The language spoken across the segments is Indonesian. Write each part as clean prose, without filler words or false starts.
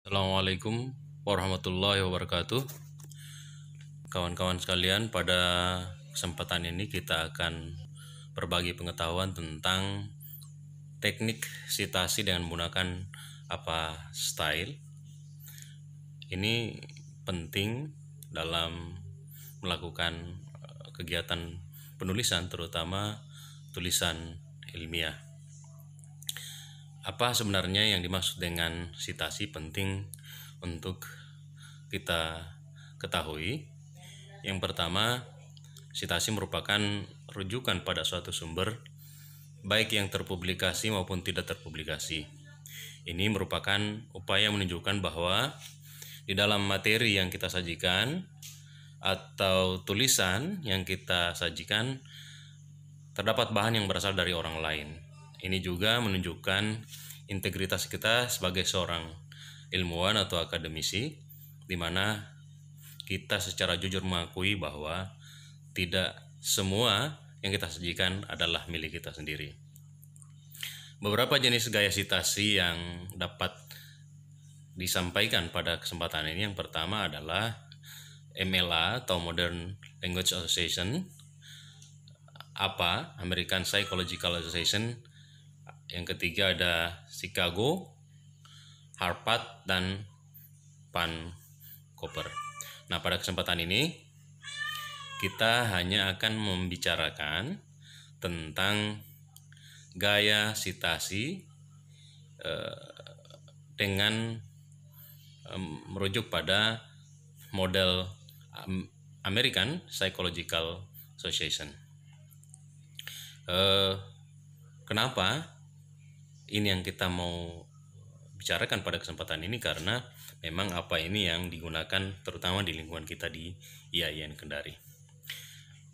Assalamualaikum warahmatullahi wabarakatuh. Kawan-kawan sekalian, pada kesempatan ini kita akan berbagi pengetahuan tentang teknik sitasi dengan menggunakan style. Ini penting dalam melakukan kegiatan penulisan, terutama tulisan ilmiah. Apa sebenarnya yang dimaksud dengan sitasi penting untuk kita ketahui. Yang pertama, sitasi merupakan rujukan pada suatu sumber, baik yang terpublikasi maupun tidak terpublikasi. Ini merupakan upaya menunjukkan bahwa di dalam materi yang kita sajikan atau tulisan yang kita sajikan terdapat bahan yang berasal dari orang lain. Ini juga menunjukkan integritas kita sebagai seorang ilmuwan atau akademisi, di mana kita secara jujur mengakui bahwa tidak semua yang kita sajikan adalah milik kita sendiri. Beberapa jenis gaya sitasi yang dapat disampaikan pada kesempatan ini, yang pertama adalah MLA atau Modern Language Association, APA, American Psychological Association. Yang ketiga ada Chicago, Harvard, dan Vancouver. Nah, pada kesempatan ini kita hanya akan membicarakan tentang gaya sitasi dengan merujuk pada model American Psychological Association. Kenapa ini yang kita mau bicarakan pada kesempatan ini? Karena memang apa ini yang digunakan terutama di lingkungan kita di IAIN Kendari.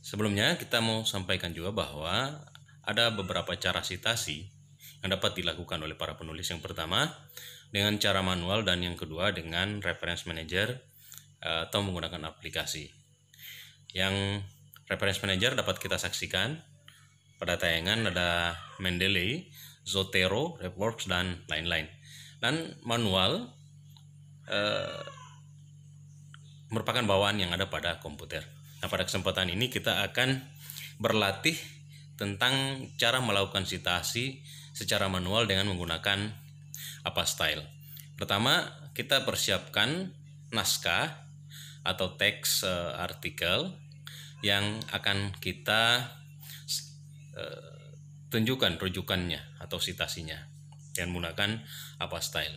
Sebelumnya kita mau sampaikan juga bahwa ada beberapa cara sitasi yang dapat dilakukan oleh para penulis. Yang pertama dengan cara manual, dan yang kedua dengan reference manager atau menggunakan aplikasi. Yang reference manager dapat kita saksikan pada tayangan, ada Mendeley, Zotero, RepWorks, dan lain-lain. Dan manual merupakan bawaan yang ada pada komputer. Nah, pada kesempatan ini kita akan berlatih tentang cara melakukan sitasi secara manual dengan menggunakan style. Pertama, kita persiapkan naskah atau teks artikel yang akan kita tunjukkan rujukannya atau sitasinya dengan menggunakan style.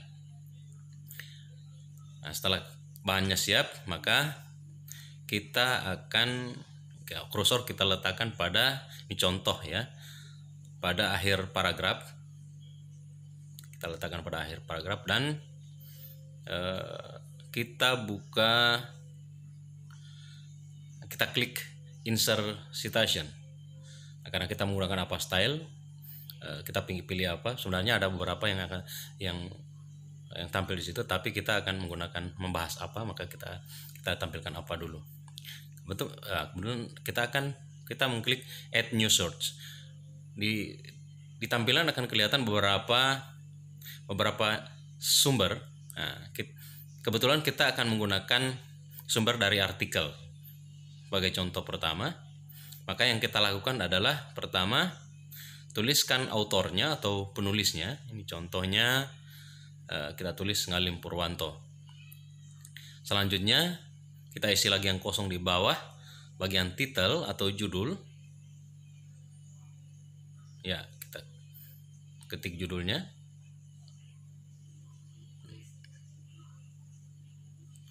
Nah, setelah bahannya siap, maka kita akan kursor kita letakkan pada ini contoh ya, pada akhir paragraf. Kita letakkan pada akhir paragraf dan kita klik insert citation. Nah, karena kita menggunakan style, kita pilih apa. Sebenarnya ada beberapa yang tampil di situ, tapi kita akan membahas apa, maka kita tampilkan apa dulu. Betul. Kemudian kita mengklik add new source. Di tampilan akan kelihatan beberapa sumber. Nah, kebetulan kita akan menggunakan sumber dari artikel sebagai contoh pertama. Maka yang kita lakukan adalah pertama, tuliskan autornya atau penulisnya. Ini contohnya kita tulis Ngalim Purwanto. Selanjutnya kita isi lagi yang kosong di bawah bagian title atau judul. Ya, kita ketik judulnya.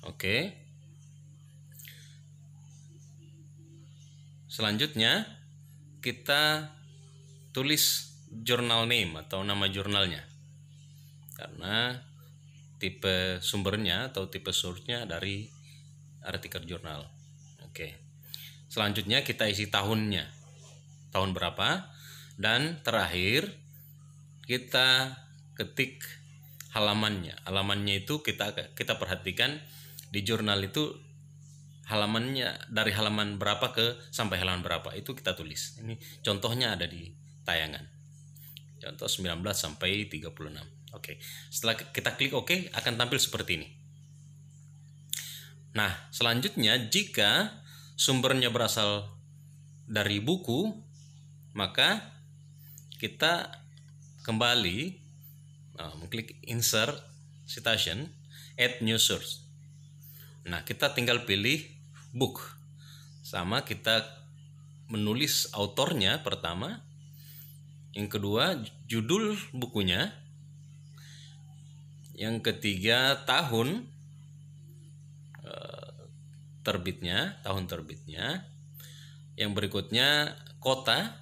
Oke. Selanjutnya kita tulis jurnal name atau nama jurnalnya, karena tipe sumbernya atau tipe source-nya dari artikel jurnal. Oke. Selanjutnya kita isi tahunnya, tahun berapa, dan terakhir kita ketik halamannya. Halamannya itu kita perhatikan di jurnal itu halamannya dari halaman berapa sampai halaman berapa, itu kita tulis. Ini contohnya ada di tayangan. Contoh 19 sampai 36. Oke, setelah kita klik OK akan tampil seperti ini. Nah, selanjutnya jika sumbernya berasal dari buku, maka kita kembali mengklik insert citation, add new source. Nah, kita tinggal pilih book. Sama, kita menulis autornya pertama, yang kedua judul bukunya, yang ketiga tahun tahun terbitnya, yang berikutnya kota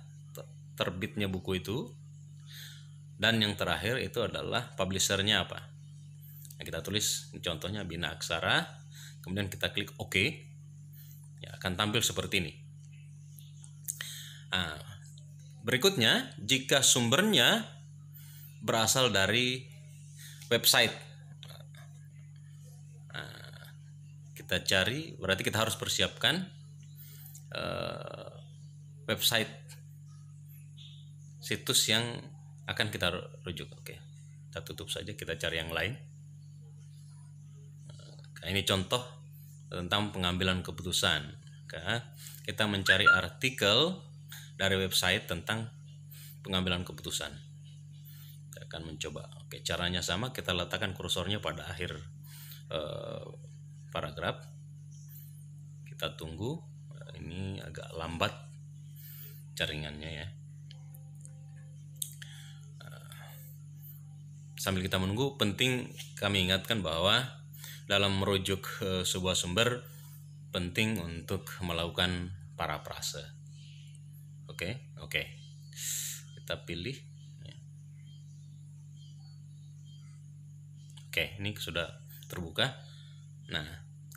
terbitnya buku itu, dan yang terakhir itu adalah publishernya apa. Nah, kita tulis contohnya Bina Aksara, kemudian kita klik OK, ya akan tampil seperti ini. Nah, berikutnya jika sumbernya berasal dari website, kita cari, berarti kita harus persiapkan website situs yang akan kita rujuk. Oke, kita tutup saja, kita cari yang lain. Nah, ini contoh tentang pengambilan keputusan. Kita mencari artikel dari website tentang pengambilan keputusan. Kita akan mencoba. Oke, caranya sama, kita letakkan kursornya pada akhir paragraf. Kita tunggu, ini agak lambat jaringannya ya. Sambil kita menunggu, penting kami ingatkan bahwa dalam merujuk sebuah sumber penting untuk melakukan parafrase. Oke. Kita pilih. Oke, ini sudah terbuka. Nah,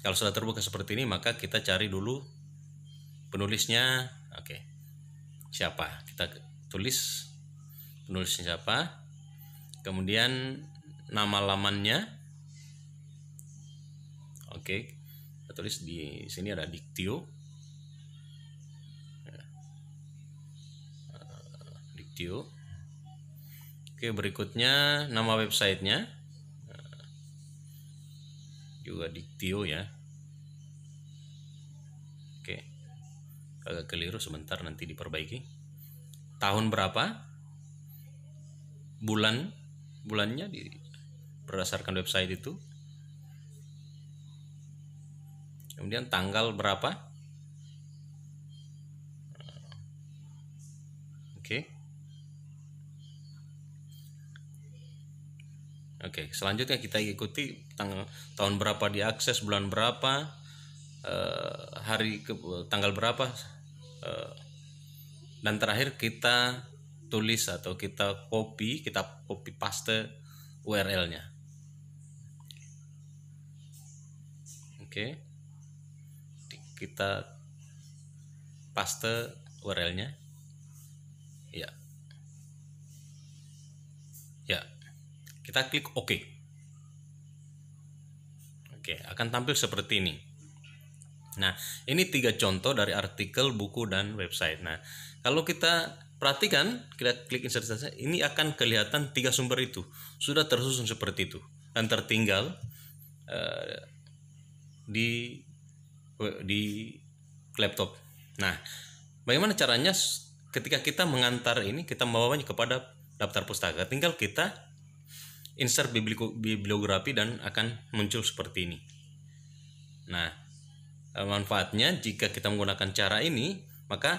kalau sudah terbuka seperti ini, maka kita cari dulu penulisnya. Oke, siapa? Kita tulis penulisnya siapa. Kemudian nama lamannya. Oke, kita tulis di sini ada Diktio. Diktio. Oke, berikutnya nama websitenya. Juga Diktio ya. Oke, agak keliru, sebentar nanti diperbaiki. Tahun berapa, bulannya berdasarkan website itu, kemudian tanggal berapa. Oke, selanjutnya kita ikuti tahun berapa diakses, bulan berapa, tanggal berapa, dan terakhir kita tulis atau kita copy paste URL-nya. Oke, kita paste URL-nya. Ya, kita klik OK. Oke, akan tampil seperti ini. Nah, ini 3 contoh dari artikel, buku, dan website. Nah, kalau kita perhatikan, kita klik insert saja, ini akan kelihatan 3 sumber itu sudah tersusun seperti itu dan tertinggal di laptop. Nah, bagaimana caranya ketika kita mengantar ini, kita membawanya kepada daftar pustaka, tinggal kita insert bibliografi dan akan muncul seperti ini. Nah, manfaatnya jika kita menggunakan cara ini, maka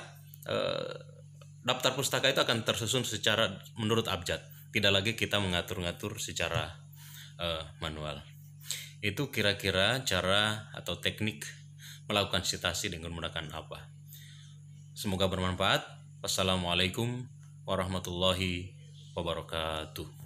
daftar pustaka itu akan tersusun secara menurut abjad, tidak lagi kita mengatur-ngatur secara manual. Itu kira-kira cara atau teknik melakukan sitasi dengan menggunakan apa. Semoga bermanfaat. Wassalamualaikum warahmatullahi wabarakatuh.